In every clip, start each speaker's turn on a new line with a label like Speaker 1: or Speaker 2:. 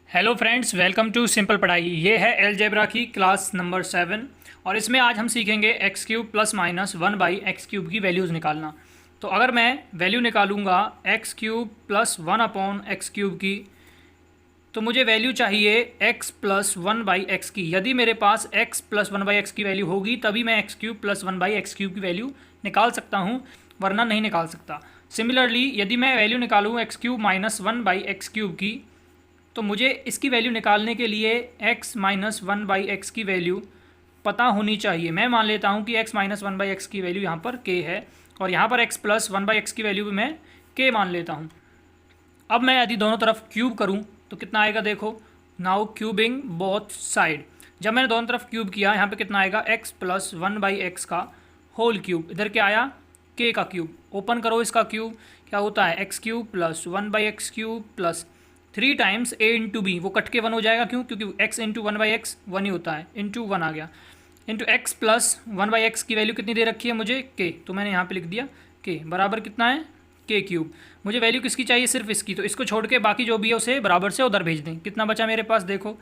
Speaker 1: Hello friends, welcome to simple पढ़ाई। ये है अलजेब्रा की क्लास नंबर 7 और इसमें आज हम सीखेंगे x cube plus minus 1/x³ की वैल्यूज़ निकालना। तो अगर मैं वैल्यू निकालूंगा एक्स क्यूब प्लस 1/x³ की, तो मुझे वैल्यू चाहिए x प्लस 1/x की। यदि मेरे पास x प्लस 1/x की वैल्यू होगी तभी मैं एक्स क्यूब प्लस 1/x³ की वैल्यू निकाल सकता हूँ, वरना नहीं निकाल सकता। सिमिलरली यदि मैं वैल्यू निकालूँ एक्स क्यूब माइनस 1/x³ की, तो मुझे इसकी वैल्यू निकालने के लिए x माइनस 1/x की वैल्यू पता होनी चाहिए। मैं मान लेता हूँ कि x माइनस 1/x की वैल्यू यहाँ पर k है और यहाँ पर x प्लस 1/x की वैल्यू भी मैं k मान लेता हूँ। अब मैं यदि दोनों तरफ क्यूब करूँ तो कितना आएगा, देखो। Now cubing both side. जब मैंने दोनों तरफ क्यूब किया, यहाँ पे कितना आएगा, x प्लस 1/x का होल क्यूब। इधर क्या आया, k का क्यूब। ओपन करो इसका क्यूब, क्या होता है, x cube plus 1/x³ plus 3 times a into B. वो कट के 1 हो जाएगा, क्यों, क्योंकि x इंटू 1/x 1 ही होता है, इंटू 1 आ गया। इंटू x प्लस 1/x की वैल्यू कितनी दे रखी है मुझे, k, तो मैंने यहाँ पे लिख दिया k बराबर कितना है, k क्यूब। मुझे वैल्यू किसकी चाहिए, सिर्फ इसकी, तो इसको छोड़ के बाकी जो भी है उसे बराबर से उधर भेज दें। कितना बचा मेरे पास, देखो,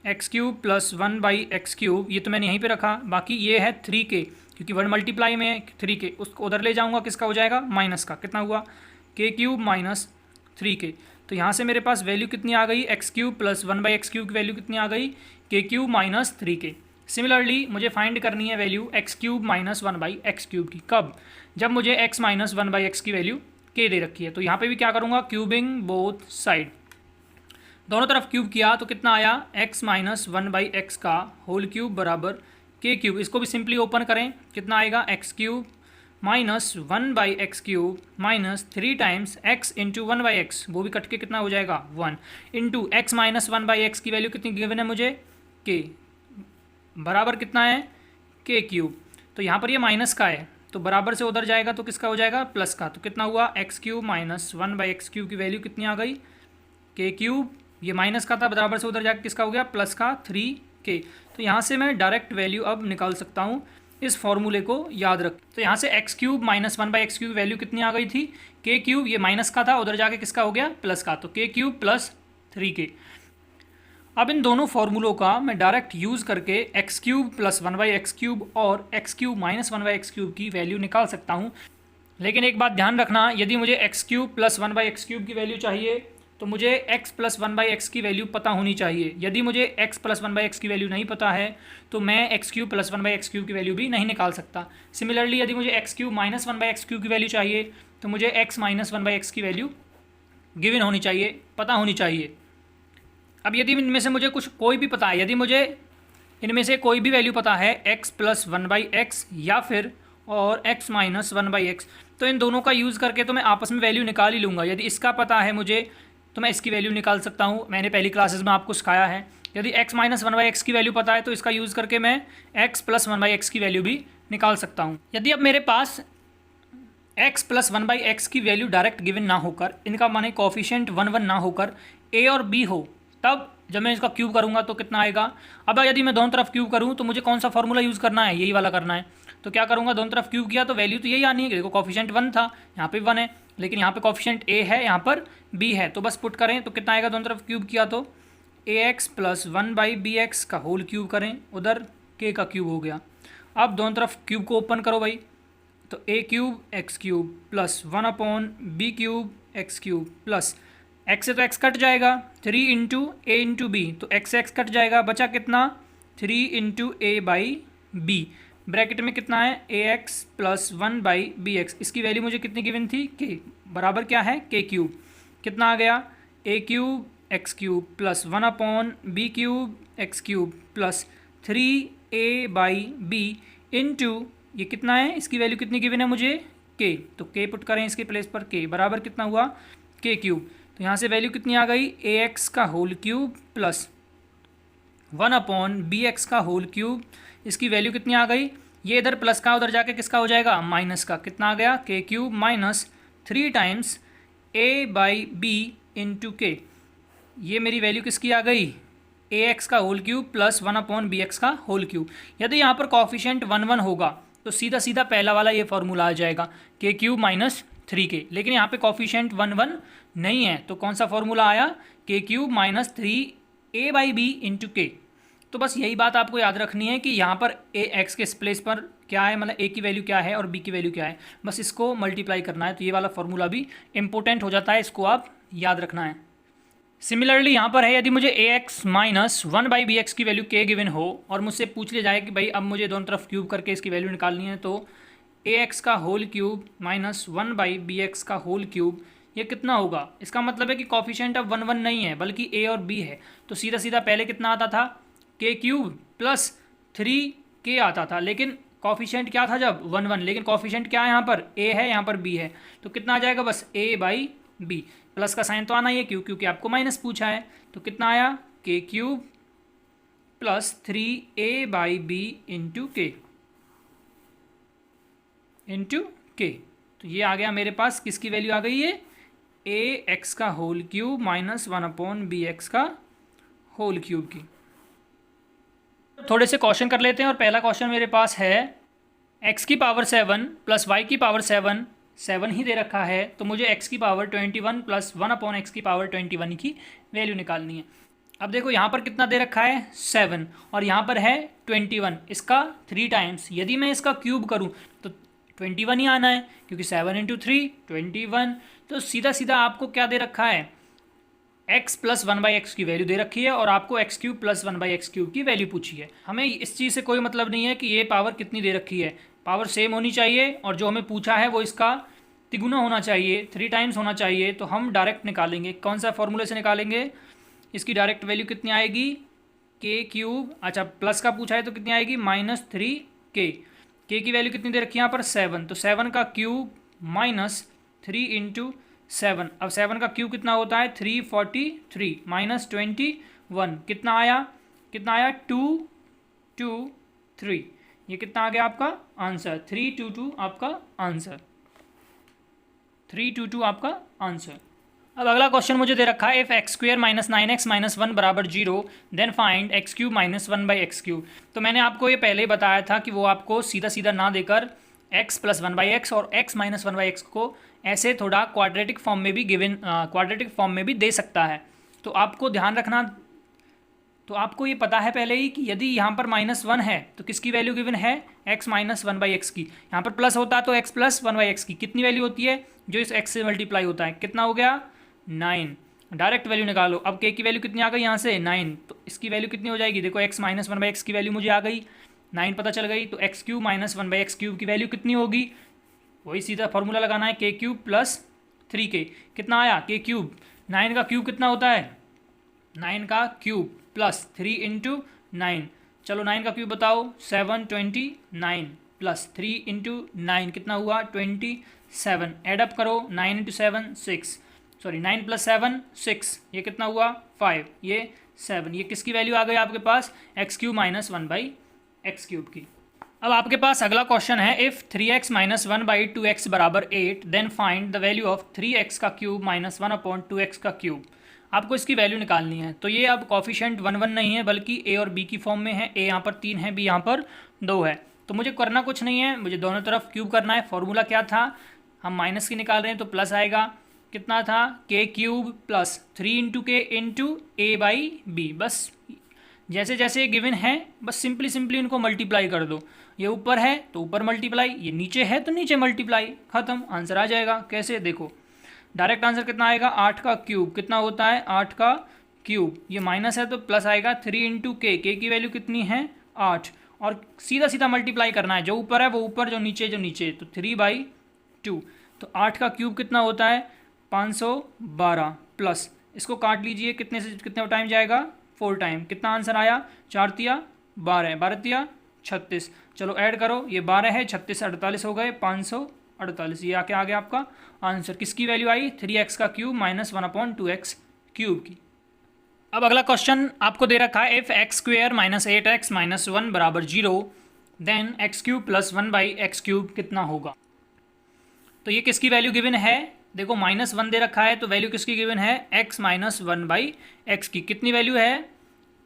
Speaker 1: एक्स क्यूब प्लस 1/x³, ये तो मैंने यहीं पे रखा। बाकी ये है 3k, क्योंकि 1 मल्टीप्लाई में है 3k, उसको उधर ले जाऊंगा, किसका हो जाएगा, माइनस का। कितना हुआ, k क्यूब माइनस 3k। तो यहाँ से मेरे पास वैल्यू कितनी आ गई, एक्स क्यूब प्लस 1/x³ की वैल्यू कितनी आ गई, k cube minus 3k। Similarly मुझे फाइंड करनी है value x cube minus 1/x³ की। कब, जब मुझे x माइनस 1/x की वैल्यू k दे रखी है। तो यहाँ पे भी क्या करूँगा, क्यूबिंग बोथ साइड। दोनों तरफ क्यूब किया तो कितना आया, x माइनस 1/x का होल क्यूब बराबर k क्यूब। इसको भी सिंपली ओपन करें, कितना आएगा, x cube minus 1/x³ minus 3 times x into 1/x, वो भी कट के कितना हो जाएगा, 1 इंटू x माइनस 1/x की वैल्यू कितनी गिवन है मुझे, k बराबर कितना है, k क्यूब। तो यहाँ पर ये माइनस का है तो बराबर से उधर जाएगा तो किसका हो जाएगा, प्लस का। तो कितना हुआ, एक्स क्यूब माइनस 1/x³ की वैल्यू कितनी आ गई, k क्यूब। ये माइनस का था, बराबर से उधर जाकर किसका हो गया, प्लस का 3k। तो यहाँ से मैं डायरेक्ट वैल्यू अब निकाल सकता हूँ, इस फॉर्मूले को याद रख। तो यहाँ से x cube minus 1/x³ value कितनी आ गई थी, k क्यूब। ये माइनस का था, उधर जाके किसका हो गया, प्लस का, तो k क्यूब प्लस 3k। अब इन दोनों फार्मूलों का मैं डायरेक्ट यूज़ करके एक्स क्यूब प्लस 1/x³ और एक्स क्यूब माइनस 1/x³ की वैल्यू निकाल सकता हूँ। लेकिन एक बात ध्यान रखना, यदि मुझे एक्स क्यूब प्लस 1/x³ की वैल्यू चाहिए तो मुझे x प्लस 1/x की वैल्यू पता होनी चाहिए। यदि मुझे x प्लस 1/x की वैल्यू नहीं पता है तो मैं एक्स क्यूब प्लस 1/x³ की वैल्यू भी नहीं निकाल सकता। सिमिलरली यदि मुझे एक्स क्यूब माइनस 1/x³ की वैल्यू चाहिए तो मुझे x माइनस 1/x की वैल्यू गिवन होनी चाहिए, पता होनी चाहिए। अब यदि इनमें से मुझे कोई भी पता है, यदि मुझे इनमें से कोई भी वैल्यू पता है x प्लस 1/x या फिर और x माइनस 1/x, तो इन दोनों का यूज़ करके तो मैं आपस में वैल्यू निकाल ही लूँगा। यदि इसका पता है मुझे तो मैं इसकी वैल्यू निकाल सकता हूँ, मैंने पहली क्लासेस में आपको सिखाया है। यदि x माइनस 1/x की वैल्यू पता है तो इसका यूज़ करके मैं x प्लस 1/x की वैल्यू भी निकाल सकता हूँ। यदि अब मेरे पास x प्लस 1/x की वैल्यू डायरेक्ट गिवन ना होकर, इनका माने कोफिशिएंट 1 1 ना होकर a और b हो, तब जब मैं इसका क्यूब करूँगा तो कितना आएगा। अब यदि मैं दोनों तरफ क्यूब करूँ तो मुझे कौन सा फॉर्मूला यूज़ करना है, यही वाला करना है। तो क्या करूँगा, दोनों तरफ क्यूब किया तो वैल्यू तो यही आनी है। देखो कोफिशिएंट 1 था, यहाँ पे 1 है, लेकिन यहाँ पे कोफिशिएंट a है, यहाँ पर b है, तो बस पुट करें तो कितना आएगा, दोनों तरफ क्यूब किया तो ax प्लस 1/bx का होल क्यूब करें, उधर k का क्यूब हो गया। अब दोनों तरफ क्यूब को ओपन करो भाई, तो a cube x cube plus 1/b cube x cube plus x से तो x कट जाएगा, 3 इंटू a इंटू बी, तो x से x कट जाएगा, बचा कितना, 3 इंटू a/b। ब्रैकेट में कितना है, ax प्लस 1/bx। इसकी वैल्यू मुझे कितनी गिवन थी, k बराबर क्या है, k क्यूब। कितना आ गया, a cube x cube plus 1/b cube x cube plus 3a/b into ये कितना है, इसकी वैल्यू कितनी गिवन है मुझे, k। तो k पुट करें इसके प्लेस पर, k बराबर कितना हुआ, k क्यूब। तो यहाँ से वैल्यू कितनी आ गई, ax का होल क्यूब प्लस 1/bx का होल क्यूब। इसकी वैल्यू कितनी आ गई, ये इधर प्लस का उधर जाके किसका हो जाएगा, माइनस का। कितना आ गया, k cube minus 3 times a/b into k। ये मेरी वैल्यू किसकी आ गई, ax का होल क्यूब प्लस 1/bx का होल क्यूब। यदि यहाँ पर कोफिशिएंट 1 1 होगा तो सीधा सीधा पहला वाला ये फॉर्मूला आ जाएगा, k क्यूब माइनस 3k, लेकिन यहाँ पे कॉफिशिएंट 1 1 नहीं है, तो कौन सा फॉर्मूला आया, के क्यूब माइनस 3a/b इंटू के। तो बस यही बात आपको याद रखनी है कि यहाँ पर ए एक्स के प्लेस पर क्या है, मतलब ए की वैल्यू क्या है और बी की वैल्यू क्या है, बस इसको मल्टीप्लाई करना है। तो ये वाला फॉर्मूला भी इंपॉर्टेंट हो जाता है, इसको आप याद रखना है। सिमिलरली यहाँ पर है, यदि मुझे ए एक्स माइनस 1/bx की वैल्यू के गिवन हो और मुझसे पूछ लिया जाए कि भाई अब मुझे दोनों तरफ क्यूब करके इसकी वैल्यू निकालनी है, तो ए एक्स का होल क्यूब माइनस 1/bx का होल क्यूब ये कितना होगा। इसका मतलब है कि कॉफिशिएंट अब 1 1 नहीं है बल्कि ए और बी है, तो सीधा सीधा पहले कितना आता था, के क्यूब प्लस 3k आता था, लेकिन कॉफिशिएंट क्या था जब 1 1, लेकिन कॉफिशिएंट क्या है यहाँ पर, ए है, यहाँ पर बी है, तो कितना आ जाएगा बस a/b। प्लस का साइन तो आना ही है क्योंकि आपको माइनस पूछा है, तो कितना आया, के क्यूब प्लस 3a/b इंटू के। तो ये आ गया मेरे पास, किसकी वैल्यू आ गई है, ए एक्स का होल क्यूब माइनस 1/bx का होल क्यूब की। थोड़े से क्वेश्चन कर लेते हैं, और पहला क्वेश्चन मेरे पास है x की पावर 7 प्लस y की पावर 7 ही दे रखा है, तो मुझे x की पावर 21 प्लस 1/x की पावर 21 की वैल्यू निकालनी है। अब देखो यहाँ पर कितना दे रखा है, 7, और यहाँ पर है 21, इसका 3 टाइम्स। यदि मैं इसका क्यूब करूँ तो 21 ही आना है, क्योंकि 7 × 3 21। तो सीधा सीधा आपको क्या दे रखा है, x प्लस 1/x की वैल्यू दे रखी है, और आपको x cube plus 1/x cube की वैल्यू पूछी है। हमें इस चीज़ से कोई मतलब नहीं है कि ये पावर कितनी दे रखी है, पावर सेम होनी चाहिए, और जो हमें पूछा है वो इसका तिगुना होना चाहिए, 3 टाइम्स होना चाहिए। तो हम डायरेक्ट निकालेंगे, कौन सा फॉर्मूले से निकालेंगे, इसकी डायरेक्ट वैल्यू कितनी आएगी, के क्यूब, अच्छा प्लस का पूछा है तो कितनी आएगी, -3k। के की वैल्यू कितनी दे रखी है यहाँ पर, 7, तो 7 का क्यूब माइनस 3 × 7। अब 7 का क्यूब कितना होता है, 343 माइनस 21, कितना आया 223। ये कितना आ गया आपका आंसर, 322 आपका आंसर, 322 आपका आंसर। अब अगला क्वेश्चन मुझे दे रखा है, if x² minus 9x minus 1 बराबर 0 then find x³ minus 1/x³। तो मैंने आपको ये पहले ही बताया था कि वो आपको सीधा सीधा ना देकर x प्लस 1/x और x माइनस 1/x को ऐसे थोड़ा क्वाड्रेटिक फॉर्म में भी क्वाड्रेटिक फॉर्म में भी दे सकता है। तो आपको ध्यान रखना, तो आपको ये पता है पहले ही कि यदि यहाँ पर -1 है तो किसकी वैल्यू गिवन है, x माइनस 1/x की। यहाँ पर प्लस होता है तो x प्लस 1/x की कितनी वैल्यू होती है, जो इस x से मल्टीप्लाई होता है, कितना हो गया 9। डायरेक्ट वैल्यू निकालो। अब k की वैल्यू कितनी आ गई यहाँ से 9, तो इसकी वैल्यू कितनी हो जाएगी, देखो x माइनस 1/x की वैल्यू मुझे आ गई 9 पता चल गई, तो x³ माइनस 1/x³ की वैल्यू कितनी होगी, वही सीधा फार्मूला लगाना है, के क्यूब प्लस 3k। कितना आया, के क्यूब, 9 का क्यूब कितना होता है, 9 का क्यूब प्लस 3 × 9, चलो 9 का क्यूब बताओ, 729 प्लस 3 × 9 कितना हुआ 27। एडअप करो, 9 × 7 6, सॉरी 9 प्लस 7 6, ये कितना हुआ 5, ये 7। ये किसकी वैल्यू आ गई आपके पास, x³ माइनस 1/x³ की। अब आपके पास अगला क्वेश्चन है, इफ़ 3x माइनस 1/2x बराबर 8 then find the value of 3x का क्यूब माइनस 1/2x का क्यूब। आपको इसकी वैल्यू निकालनी है। तो ये अब कॉफिशिएंट 1 1 नहीं है बल्कि a और b की फॉर्म में है, a यहाँ पर 3 है, b यहाँ पर 2 है। तो मुझे करना कुछ नहीं है, मुझे दोनों तरफ क्यूब करना है। फॉर्मूला क्या था, हम माइनस की निकाल रहे हैं तो प्लस आएगा, कितना था के cube plus 3 × k into a/b। बस जैसे जैसे गिवन है बस सिंपली इनको मल्टीप्लाई कर दो। ये ऊपर है तो ऊपर मल्टीप्लाई, ये नीचे है तो नीचे मल्टीप्लाई, खत्म, आंसर आ जाएगा। कैसे, देखो डायरेक्ट आंसर कितना आएगा, 8 का क्यूब कितना होता है 8 का क्यूब, ये माइनस है तो प्लस आएगा 3 × k, k की वैल्यू कितनी है 8, और सीधा सीधा मल्टीप्लाई करना है, जो ऊपर है वो ऊपर, जो नीचे तो 3/2। तो 8 का क्यूब कितना होता है 512, प्लस इसको काट लीजिए, कितने से कितने टाइम जाएगा 4 टाइम, कितना आंसर आया 4 तिया 12, 12 तिया 36। चलो ऐड करो, ये 12 है 36 से 48 हो गए 548। ये आके आ गया आपका आंसर। किसकी वैल्यू आई 3x का क्यूब माइनस 1/2x क्यूब की। अब अगला क्वेश्चन आपको दे रखा है, if x² minus 8x minus 1 बराबर 0 देन x³ प्लस 1/x³ कितना होगा। तो ये किसकी वैल्यू गिवन है, देखो -1 दे रखा है तो वैल्यू किसकी गिवन है x माइनस 1/x की। कितनी वैल्यू है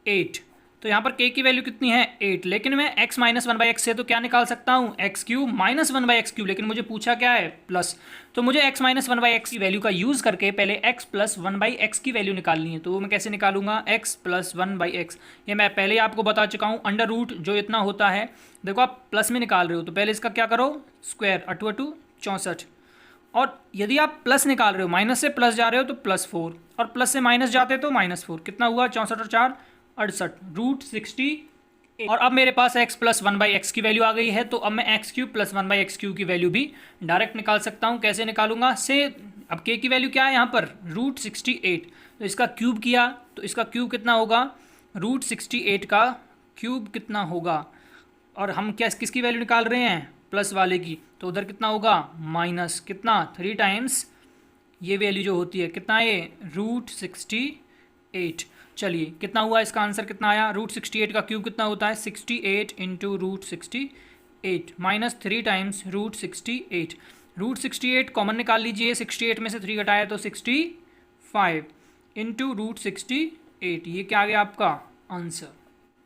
Speaker 1: 8, तो यहाँ पर k की वैल्यू कितनी है 8, लेकिन मैं x minus one by x से तो क्या निकाल सकता हूँ x cube minus one by x cube, लेकिन मुझे पूछा क्या है प्लस, तो मुझे x minus one by x की वैल्यू का यूज़ करके पहले x plus one by x की वैल्यू निकालनी है। तो वो मैं कैसे निकालूंगा x plus one by x, ये मैं पहले ही आपको बता चुका हूँ, अंडर रूट जो इतना होता है, देखो आप प्लस में निकाल रहे हो तो पहले इसका क्या करो स्क्वायर, 8 8 64, और यदि आप प्लस निकाल रहे हो माइनस से प्लस जा रहे हो तो +4, और प्लस से माइनस जाते तो -4, कितना हुआ 64 और 4 68, रूट 60। और अब मेरे पास x plus one by x की वैल्यू आ गई है, तो अब मैं x cube plus one by x cube की वैल्यू भी डायरेक्ट निकाल सकता हूँ। कैसे निकालूंगा से, अब k की वैल्यू क्या है यहाँ पर रूट 68, तो इसका क्यूब किया तो इसका क्यूब कितना होगा, रूट 68 का क्यूब कितना होगा, और हम क्या किसकी वैल्यू निकाल रहे हैं प्लस वाले की, तो उधर कितना होगा माइनस कितना 3 टाइम्स ये वैल्यू जो होती है, कितना ये रूट 68। चलिए कितना हुआ, इसका आंसर कितना आया, रूट 68 का क्यूब कितना होता है 68 into root 68 minus 3 times root 68। Root 68 common निकाल लीजिए, 68 में से 3 घटाया तो 65 इंटू रूट 68, ये क्या आ गया आपका आंसर।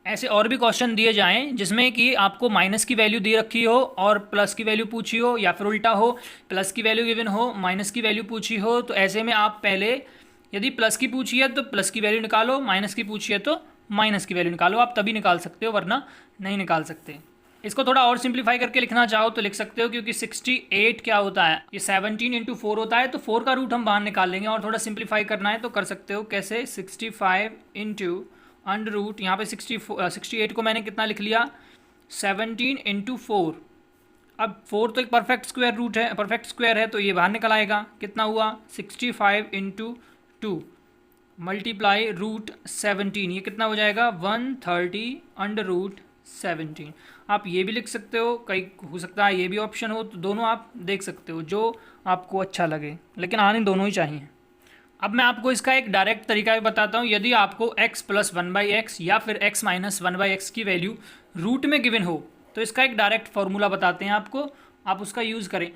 Speaker 1: ऐसे और भी क्वेश्चन दिए जाएं जिसमें कि आपको माइनस की वैल्यू दे रखी हो और प्लस की वैल्यू पूछी हो, या फिर उल्टा हो प्लस की वैल्यू गिवन हो माइनस की वैल्यू पूछी हो, तो ऐसे में आप पहले यदि प्लस की पूछी है तो प्लस की वैल्यू निकालो, माइनस की पूछी है तो माइनस की वैल्यू निकालो, आप तभी निकाल सकते हो वरना नहीं निकाल सकते। इसको थोड़ा और सिंप्लीफाई करके लिखना चाहो तो लिख सकते हो, क्योंकि 68 क्या होता है, ये 17 इंटू 4 होता है, तो 4 का रूट हम बाहर निकाल लेंगे, और थोड़ा सिंप्लीफाई करना है तो कर सकते हो। कैसे 65 इंटू अंडर रूट, यहाँ पे 68 को मैंने कितना लिख लिया 17 इंटू 4, अब 4 तो एक परफेक्ट स्क्वायर रूट है, परफेक्ट स्क्वायर है, तो ये बाहर निकल आएगा, कितना हुआ 65 इंटू 2 मल्टीप्लाई रूट 17, ये कितना हो जाएगा 130 अंडर रूट 17। आप ये भी लिख सकते हो, कई हो सकता है ये भी ऑप्शन हो, तो दोनों आप देख सकते हो जो आपको अच्छा लगे, लेकिन आने दोनों ही चाहिए। अब मैं आपको इसका एक डायरेक्ट तरीका भी बताता हूँ। यदि आपको x plus one by x या फिर x minus one by x की वैल्यू रूट में गिवन हो, तो इसका एक डायरेक्ट फार्मूला बताते हैं आपको, आप उसका यूज़ करें।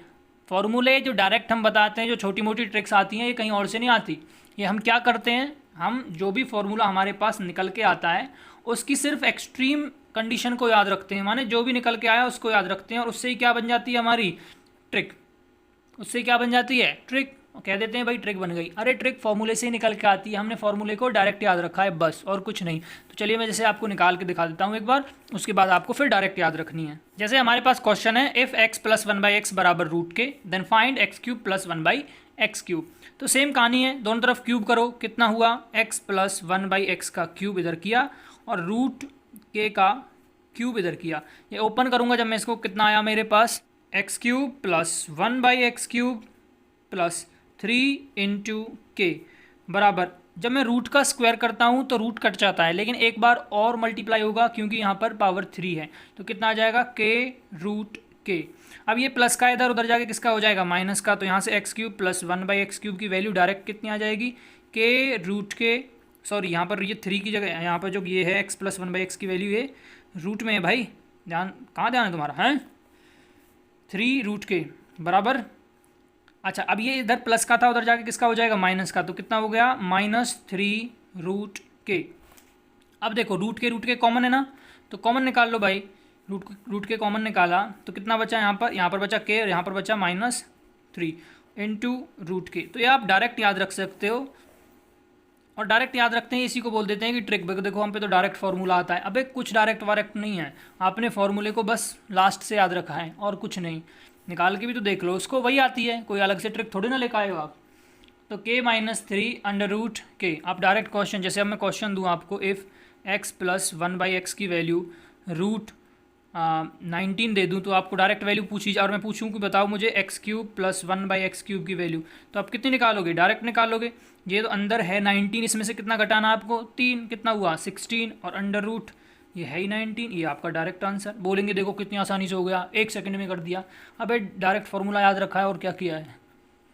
Speaker 1: फार्मूले जो डायरेक्ट हम बताते हैं, जो छोटी मोटी ट्रिक्स आती हैं, ये कहीं और से नहीं आती। ये हम क्या करते हैं, हम जो भी फार्मूला हमारे पास निकल के आता है उसकी सिर्फ एक्सट्रीम कंडीशन को याद रखते हैं, माने जो भी निकल के आया उसको याद रखते हैं, और उससे ही क्या बन जाती है हमारी ट्रिक, उससे क्या बन जाती है ट्रिक, कह देते हैं भाई ट्रिक बन गई। अरे ट्रिक फॉर्मूले से ही निकल के आती है, हमने फॉर्मूले को डायरेक्ट याद रखा है बस, और कुछ नहीं। तो चलिए मैं जैसे आपको निकाल के दिखा देता हूँ एक बार, उसके बाद आपको फिर डायरेक्ट याद रखनी है। जैसे हमारे पास क्वेश्चन है, if x plus one by x बराबर रूट के then find x cube plus one by x cube. तो सेम कहानी है, दोनों तरफ क्यूब करो, कितना हुआ x plus one by x का क्यूब इधर किया और रूट के का क्यूब इधर किया। ये ओपन करूँगा जब मैं इसको, कितना आया मेरे पास x cube plus one by x cube plus 3 into के बराबर, जब मैं रूट का स्क्वायर करता हूँ तो रूट कट जाता है, लेकिन एक बार और मल्टीप्लाई होगा क्योंकि यहाँ पर पावर 3 है, तो कितना आ जाएगा के रूट के। अब ये प्लस का इधर उधर जाके किसका हो जाएगा माइनस का, तो यहाँ से x cube plus one by x cube की वैल्यू डायरेक्ट कितनी आ जाएगी के रूट के, सॉरी यहाँ पर ये 3 की जगह यहाँ पर जो ये है x plus one by x की वैल्यू ये रूट में है भाई, ध्यान कहाँ ध्यान है तुम्हारा है, 3 रूट के बराबर। अच्छा अब ये इधर प्लस का था, उधर जाके किसका हो जाएगा माइनस का, तो कितना हो गया -3 रूट के। अब देखो रूट के कॉमन है ना, तो कॉमन निकाल लो भाई, रूट के कॉमन निकाला तो कितना बचा यहाँ पर बचा के और यहाँ पर बचा -3 इंटू रूट के। तो ये आप डायरेक्ट याद रख सकते हो, और डायरेक्ट याद रखते हैं इसी को बोल देते हैं कि ट्रिक। देखो हम पे तो डायरेक्ट फार्मूला आता है, अबे कुछ डायरेक्ट वायरेक्ट नहीं है, आपने फार्मूले को बस लास्ट से याद रखा है और कुछ नहीं। निकाल के भी तो देख लो, उसको वही आती है, कोई अलग से ट्रिक थोड़ी ना लेकर आए हो आप। तो k -3 अंडर रूट के, आप डायरेक्ट क्वेश्चन, जैसे अब मैं क्वेश्चन दूँ आपको, if x plus one by x की वैल्यू रूट 19 दे दूँ तो आपको डायरेक्ट वैल्यू पूछी जाए, और मैं पूछूँ कि बताओ मुझे x cube plus one by x cube की वैल्यू, तो आप कितनी निकालोगे डायरेक्ट निकालोगे। ये तो अंदर है 19, इसमें से कितना घटाना आपको 3, कितना हुआ 16, और अंडर रूट ये है ही 19, ये आपका डायरेक्ट आंसर। बोलेंगे देखो कितनी आसानी से हो गया, 1 सेकंड में कर दिया। अबे डायरेक्ट फार्मूला याद रखा है और क्या किया है।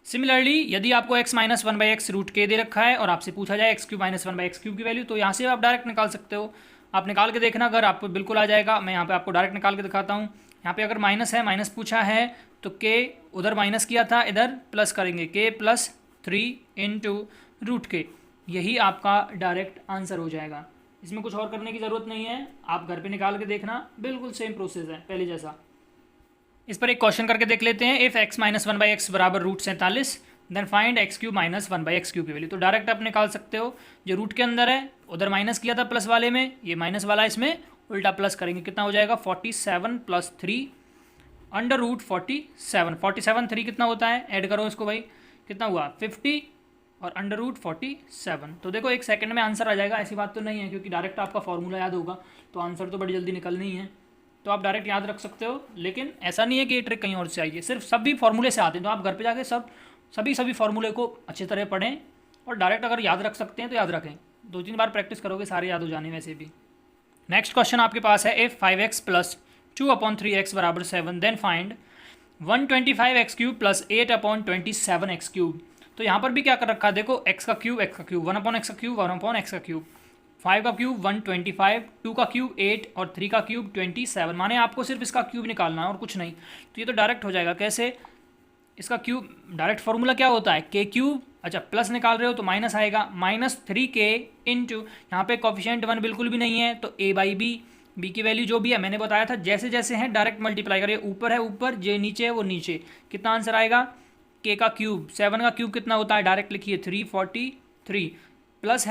Speaker 1: सिमिलरली यदि आपको x minus one by x root के दे रखा है और आपसे पूछा जाए x cube minus one by x cube की वैल्यू, तो यहाँ से आप डायरेक्ट निकाल सकते हो। आप निकाल के देखना, अगर आपको बिल्कुल आ जाएगा, मैं यहाँ पे आपको डायरेक्ट निकाल के दिखाता हूँ। यहाँ पे अगर माइनस है, माइनस पूछा है तो के उधर माइनस किया था, इधर प्लस करेंगे, के प्लस 3 इंटू रूट के, यही आपका डायरेक्ट आंसर हो जाएगा। इसमें कुछ और करने की ज़रूरत नहीं है, आप घर पे निकाल के देखना, बिल्कुल सेम प्रोसेस है पहले जैसा। इस पर एक क्वेश्चन करके देख लेते हैं। इफ़ x माइनस 1/x बराबर √47 then find x³ minus 1/x³ की वैल्यू। तो डायरेक्ट आप निकाल सकते हो, जो रूट के अंदर है उधर माइनस किया था प्लस वाले में, ये माइनस वाला इसमें उल्टा प्लस करेंगे, कितना हो जाएगा 47 + 3 अंडर रूट 47। 47 3 कितना होता है, ऐड करो इसको भाई, कितना हुआ 50 और अंडर रूट 47। तो देखो 1 सेकंड में आंसर आ जाएगा, ऐसी बात तो नहीं है, क्योंकि डायरेक्ट आपका फॉर्मूला याद होगा तो आंसर तो बड़ी जल्दी निकलनी है, तो आप डायरेक्ट याद रख सकते हो। लेकिन ऐसा नहीं है कि ये ट्रिक कहीं और से आई है, सिर्फ सभी फॉर्मूले से आते हैं, तो आप घर पे जाके सभी फॉर्मूले को अच्छी तरह पढ़ें और डायरेक्ट अगर याद रख सकते हैं तो याद रखें, 2-3 बार प्रैक्टिस करोगे सारे याद हो जाने वैसे भी। नेक्स्ट क्वेश्चन आपके पास है, if 5x + 2/3x = 7 then find 125x³ + 8/27x³। तो यहाँ पर भी क्या कर रखा है, देखो x का क्यूब 1/x³, 1/x³, 5 का क्यूब 125, 2 का क्यूब 8 और 3 का क्यूब 27, माने आपको सिर्फ इसका क्यूब निकालना है और कुछ नहीं। तो ये तो डायरेक्ट हो जाएगा, कैसे, इसका क्यूब डायरेक्ट फॉर्मूला क्या होता है k³, अच्छा प्लस निकाल रहे हो तो माइनस आएगा, -3k इंटू, यहाँ पे कोफिशिएंट 1 बिल्कुल भी नहीं है तो a/b, b की वैल्यू जो भी है मैंने बताया था जैसे जैसे हैं डायरेक्ट मल्टीप्लाई करिए, ऊपर है ऊपर, जो नीचे है वो नीचे, कितना आंसर आएगा, k का क्यूब 7 का क्यूब कितना होता है, डायरेक्ट लिखिए 343, प्लस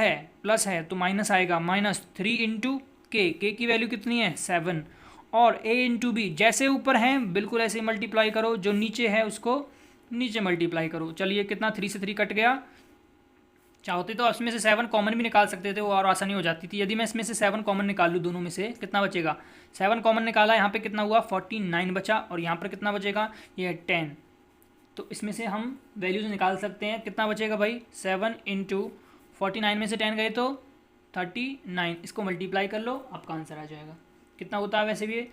Speaker 1: है तो माइनस आएगा, -3 इंटू k की वैल्यू कितनी है 7, और a इंटू बी, जैसे ऊपर हैं बिल्कुल ऐसे ही मल्टीप्लाई करो, जो नीचे है उसको नीचे मल्टीप्लाई करो। चलिए कितना 3 से 3 कट गया, चाहते तो इसमें से 7 कॉमन भी निकाल सकते थे, वो और आसानी हो जाती थी। यदि मैं इसमें से 7 कॉमन निकाल लूँ दोनों में से, कितना बचेगा, 7 कॉमन निकाला, यहाँ पे कितना हुआ 49 बचा, और यहाँ पर कितना बचेगा, ये 10। तो इसमें से हम वैल्यूज निकाल सकते हैं, कितना बचेगा भाई 7 इंटू 49 में से 10 गए तो 39, इसको मल्टीप्लाई कर लो, आपका आंसर आ जाएगा। कितना होता है वैसे भी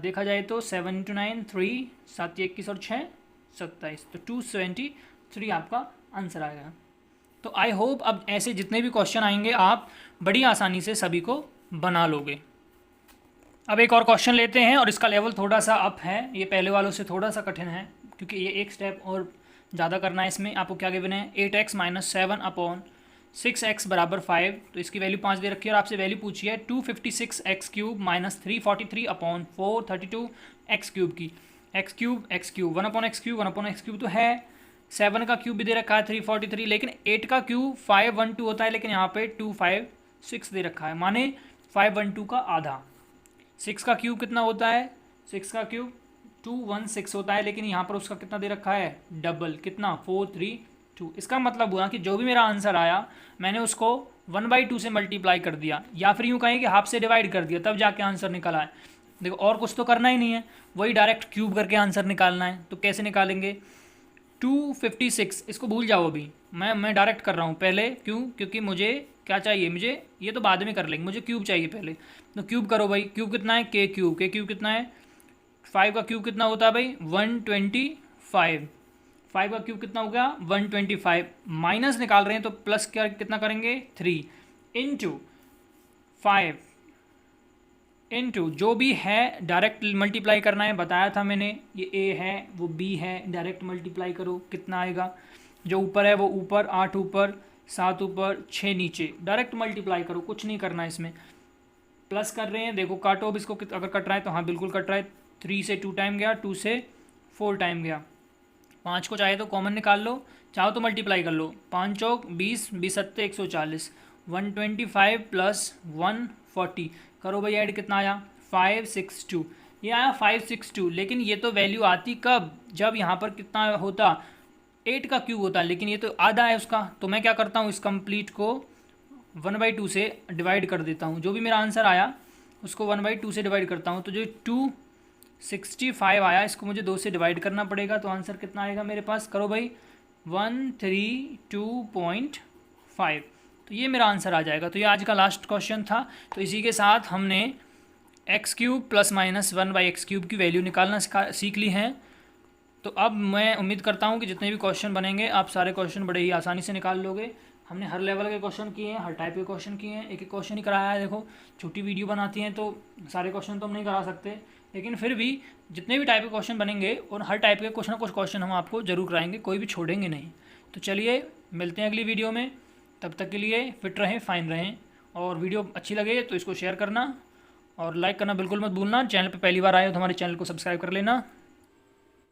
Speaker 1: देखा जाए तो 7 × 9 3, 7 21 और 6 27, तो 273 आपका आंसर आएगा। तो आई होप अब ऐसे जितने भी क्वेश्चन आएंगे आप बड़ी आसानी से सभी को बना लोगे। अब एक और क्वेश्चन लेते हैं, और इसका लेवल थोड़ा सा अप है, ये पहले वालों से थोड़ा सा कठिन है, क्योंकि ये एक स्टेप और ज़्यादा करना है। इसमें आपको क्या गिवन है, 8x - 7/6x = 5, तो इसकी वैल्यू 5 दे रखी है, और आपसे वैल्यू पूछी है 256x³ - 343/432x³ की। x³ 1/x³ तो है, 7 का क्यूब भी दे रखा है 343, लेकिन 8 का क्यूब 512 होता है, लेकिन यहाँ पे 256 दे रखा है, माने 512 का आधा। 6 का क्यूब कितना होता है, 6 का क्यूब 216 होता है, लेकिन यहाँ पर उसका कितना दे रखा है, डबल, कितना 432। इसका मतलब हुआ कि जो भी मेरा आंसर आया मैंने उसको 1/2 से मल्टीप्लाई कर दिया, या फिर यूँ कहें कि हाफ से डिवाइड कर दिया, तब जाके आंसर निकला है। देखो और कुछ तो करना ही नहीं है, वही डायरेक्ट क्यूब करके आंसर निकालना है। तो कैसे निकालेंगे, 256, इसको भूल जाओ, अभी मैं डायरेक्ट कर रहा हूँ पहले, क्यों, क्योंकि मुझे क्या चाहिए, मुझे ये तो बाद में कर लेंगे, मुझे क्यूब चाहिए पहले। तो क्यूब करो भाई, क्यूब कितना है, k क्यूब कितना है, 5 का क्यूब कितना होता है भाई 125, 5 का क्यूब कितना हो गया 125, माइनस निकाल रहे हैं तो प्लस कितना करेंगे 3 इंटू 5 इंटू जो भी है डायरेक्ट मल्टीप्लाई करना है, बताया था मैंने, ये a है वो b है, डायरेक्ट मल्टीप्लाई करो, कितना आएगा, जो ऊपर है वो ऊपर, 8 ऊपर 7 ऊपर 6 नीचे, डायरेक्ट मल्टीप्लाई करो, कुछ नहीं करना है इसमें। प्लस कर रहे हैं, देखो काटो अब इसको, अगर कट रहा है तो हाँ बिल्कुल कट रहा है, 3 से 2 टाइम गया, 2 से 4 टाइम गया, 5 को चाहे तो कॉमन निकाल लो, चाहो तो मल्टीप्लाई कर लो, 5 चौक 20, 20 सत्ते 140, 125 + 140 करो भाई ऐड, कितना आया 562, ये आया 562। लेकिन ये तो वैल्यू आती कब, जब यहाँ पर कितना होता 8 का क्यूब होता, लेकिन ये तो आधा है उसका। तो मैं क्या करता हूँ, इस कंप्लीट को 1/2 से डिवाइड कर देता हूँ, जो भी मेरा आंसर आया उसको 1/2 से डिवाइड करता हूँ। तो जो 265 आया, इसको मुझे 2 से डिवाइड करना पड़ेगा, तो आंसर कितना आएगा मेरे पास, करो भाई 132.5, तो ये मेरा आंसर आ जाएगा। तो ये आज का लास्ट क्वेश्चन था। तो इसी के साथ हमने x³ ± 1/x³ की वैल्यू निकालना सीख ली है। तो अब मैं उम्मीद करता हूँ कि जितने भी क्वेश्चन बनेंगे आप सारे क्वेश्चन बड़े ही आसानी से निकाल लोगे। हमने हर लेवल के क्वेश्चन किए हैं, हर टाइप के क्वेश्चन किए हैं, एक एक क्वेश्चन ही कराया है। देखो छोटी वीडियो बनाती हैं तो सारे क्वेश्चन तो हम नहीं करा सकते, लेकिन फिर भी जितने भी टाइप के क्वेश्चन बनेंगे और हर टाइप के कुछ ना कुछ क्वेश्चन हम आपको जरूर कराएंगे, कोई भी छोड़ेंगे नहीं। तो चलिए मिलते हैं अगली वीडियो में, तब तक के लिए फिट रहें, फाइन रहें और वीडियो अच्छी लगे तो इसको शेयर करना और लाइक करना बिल्कुल मत भूलना। चैनल पे पहली बार आए हो तो हमारे चैनल को सब्सक्राइब कर लेना।